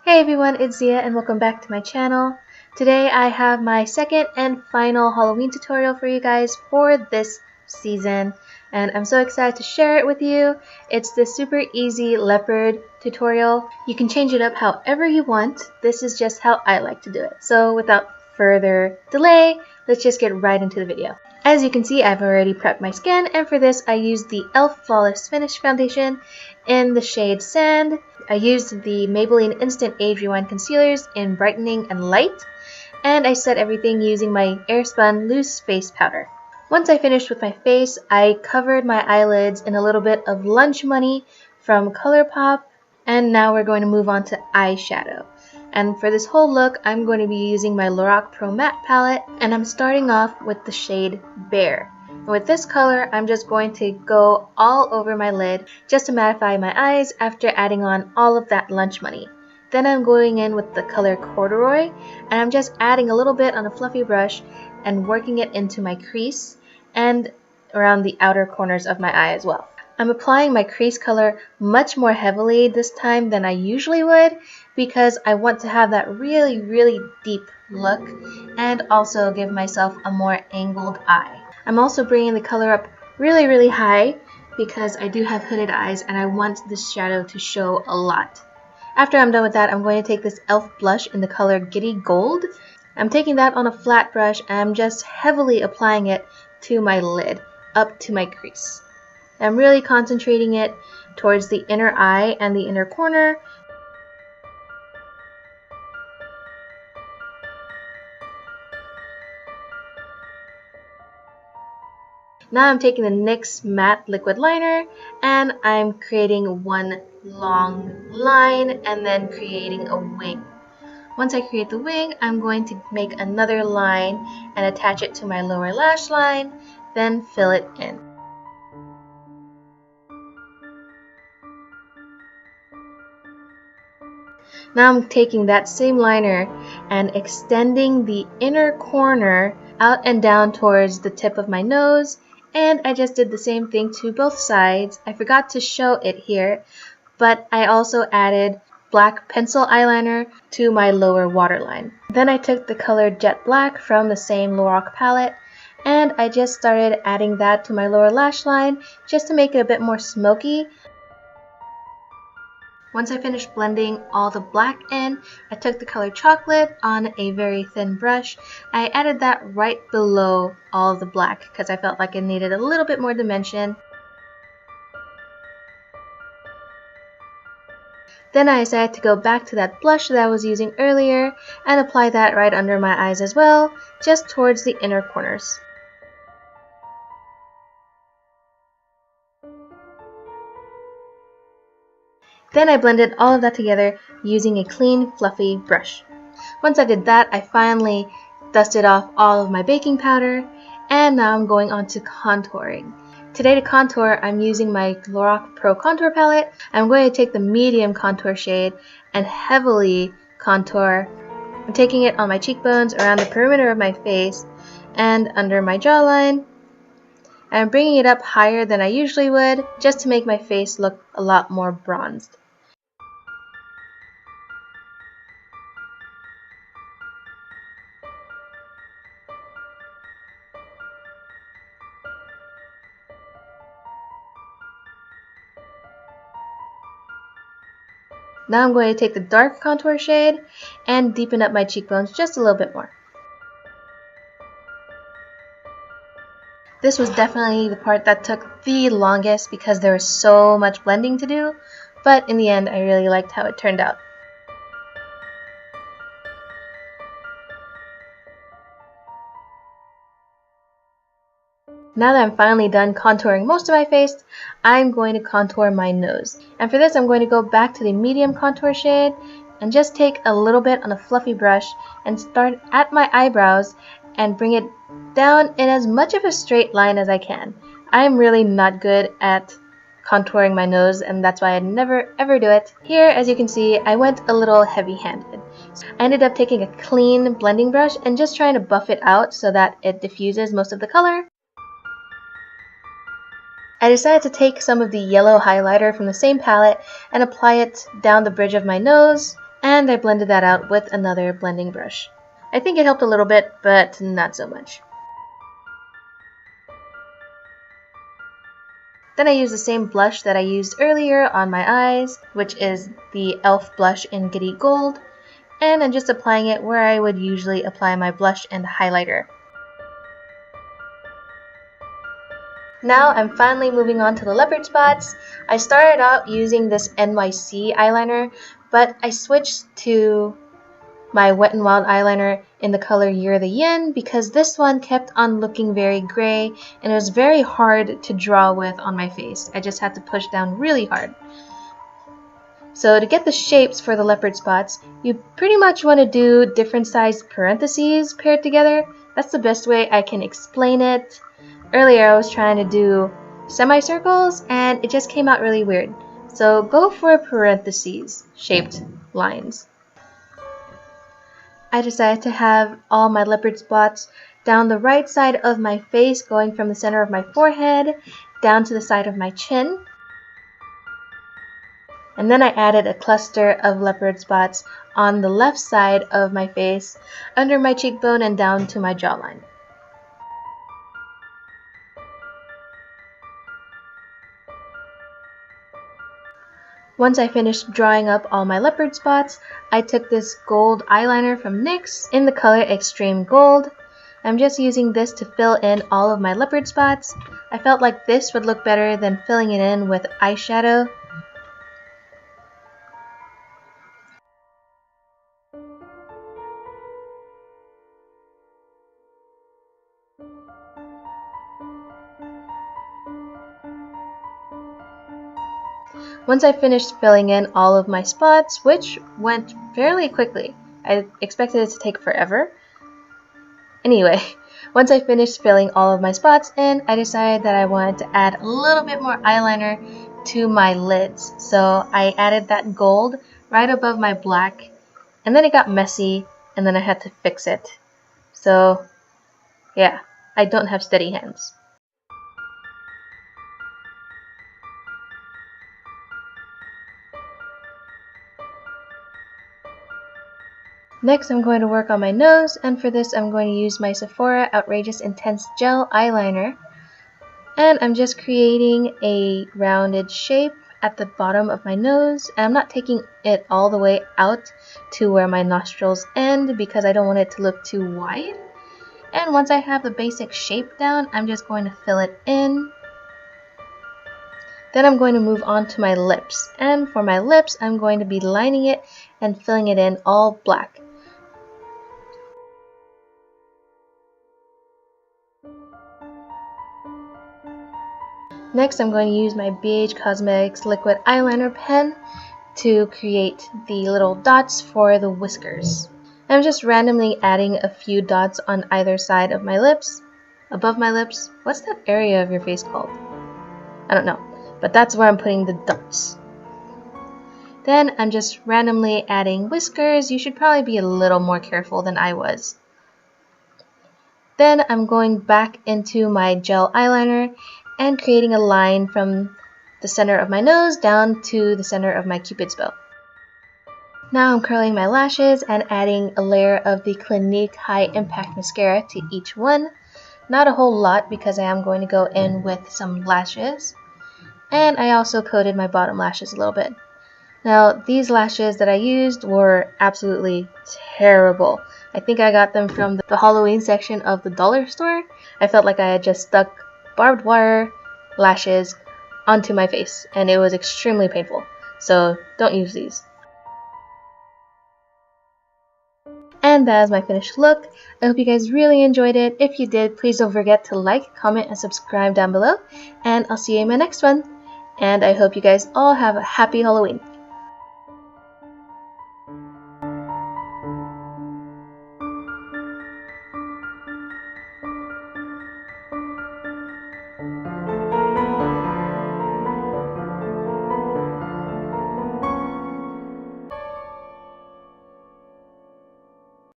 Hey everyone, it's Ziya and welcome back to my channel. Today I have my second and final Halloween tutorial for you guys for this season, and I'm so excited to share it with you. It's this super easy leopard tutorial. You can change it up however you want. This is just how I like to do it. So without further delay, let's just get right into the video. As you can see, I've already prepped my skin, and for this I used the e.l.f. Flawless Finish Foundation in the shade Sand. I used the Maybelline Instant Age Rewind Concealers in Brightening and Light, and I set everything using my Airspun Loose Face Powder. Once I finished with my face, I covered my eyelids in a little bit of Lunch Money from ColourPop, and now we're going to move on to eyeshadow. And for this whole look, I'm going to be using my Lorac Pro Matte palette, and I'm starting off with the shade Bear. And with this color, I'm just going to go all over my lid just to mattify my eyes after adding on all of that Lunch Money. Then I'm going in with the color Corduroy, and I'm just adding a little bit on a fluffy brush and working it into my crease and around the outer corners of my eye as well. I'm applying my crease color much more heavily this time than I usually would because I want to have that really deep look and also give myself a more angled eye. I'm also bringing the color up really high because I do have hooded eyes and I want this shadow to show a lot. After I'm done with that, I'm going to take this e.l.f. blush in the color Giddy Gold. I'm taking that on a flat brush and I'm just heavily applying it to my lid, up to my crease. I'm really concentrating it towards the inner eye and the inner corner. Now I'm taking the NYX Matte Liquid Liner and I'm creating one long line and then creating a wing. Once I create the wing, I'm going to make another line and attach it to my lower lash line, then fill it in. Now I'm taking that same liner and extending the inner corner out and down towards the tip of my nose, and I just did the same thing to both sides. I forgot to show it here, but I also added black pencil eyeliner to my lower waterline. Then I took the color Jet Black from the same Lorac palette and I just started adding that to my lower lash line just to make it a bit more smoky. Once I finished blending all the black in, I took the color Chocolate on a very thin brush. I added that right below all of the black because I felt like it needed a little bit more dimension. Then I decided to go back to that blush that I was using earlier and apply that right under my eyes as well, just towards the inner corners. Then I blended all of that together using a clean, fluffy brush. Once I did that, I finally dusted off all of my baking powder, and now I'm going on to contouring. Today to contour, I'm using my Lorac Pro Contour Palette. I'm going to take the medium contour shade and heavily contour. I'm taking it on my cheekbones, around the perimeter of my face, and under my jawline. I'm bringing it up higher than I usually would, just to make my face look a lot more bronzed. Now I'm going to take the dark contour shade and deepen up my cheekbones just a little bit more. This was definitely the part that took the longest because there was so much blending to do, but in the end I really liked how it turned out. Now that I'm finally done contouring most of my face, I'm going to contour my nose. And for this, I'm going to go back to the medium contour shade and just take a little bit on a fluffy brush and start at my eyebrows and bring it down in as much of a straight line as I can. I'm really not good at contouring my nose, and that's why I never ever do it. Here, as you can see, I went a little heavy-handed. I ended up taking a clean blending brush and just trying to buff it out so that it diffuses most of the color. I decided to take some of the yellow highlighter from the same palette and apply it down the bridge of my nose and I blended that out with another blending brush. I think it helped a little bit, but not so much. Then I used the same blush that I used earlier on my eyes, which is the e.l.f. blush in Giddy Gold, and I'm just applying it where I would usually apply my blush and highlighter. Now I'm finally moving on to the leopard spots. I started out using this NYC eyeliner, but I switched to my Wet n Wild eyeliner in the color Year the Yin because this one kept on looking very gray and it was very hard to draw with on my face. I just had to push down really hard. So to get the shapes for the leopard spots, you pretty much want to do different sized parentheses paired together. That's the best way I can explain it. Earlier I was trying to do semicircles and it just came out really weird. So go for parentheses shaped lines. I decided to have all my leopard spots down the right side of my face, going from the center of my forehead down to the side of my chin. And then I added a cluster of leopard spots on the left side of my face, under my cheekbone and down to my jawline. Once I finished drawing up all my leopard spots, I took this gold eyeliner from NYX in the color Extreme Gold. I'm just using this to fill in all of my leopard spots. I felt like this would look better than filling it in with eyeshadow. Once I finished filling in all of my spots, which went fairly quickly, I expected it to take forever. Anyway, once I finished filling all of my spots in, I decided that I wanted to add a little bit more eyeliner to my lids. So I added that gold right above my black, and then it got messy, and then I had to fix it. So yeah, I don't have steady hands. Next, I'm going to work on my nose, and for this I'm going to use my Sephora Outrageous Intense Gel Eyeliner. And I'm just creating a rounded shape at the bottom of my nose, and I'm not taking it all the way out to where my nostrils end because I don't want it to look too wide. And once I have the basic shape down, I'm just going to fill it in. Then I'm going to move on to my lips, and for my lips I'm going to be lining it and filling it in all black. Next, I'm going to use my BH Cosmetics liquid eyeliner pen to create the little dots for the whiskers. I'm just randomly adding a few dots on either side of my lips, above my lips. What's that area of your face called? I don't know, but that's where I'm putting the dots. Then I'm just randomly adding whiskers. You should probably be a little more careful than I was. Then I'm going back into my gel eyeliner and creating a line from the center of my nose down to the center of my Cupid's bow. Now I'm curling my lashes and adding a layer of the Clinique High Impact Mascara to each one. Not a whole lot because I am going to go in with some lashes. And I also coated my bottom lashes a little bit. Now these lashes that I used were absolutely terrible. I think I got them from the Halloween section of the dollar store. I felt like I had just stuck barbed wire lashes onto my face and it was extremely painful. So don't use these. And that is my finished look. I hope you guys really enjoyed it. If you did, please don't forget to like, comment, and subscribe down below. And I'll see you in my next one. And I hope you guys all have a happy Halloween.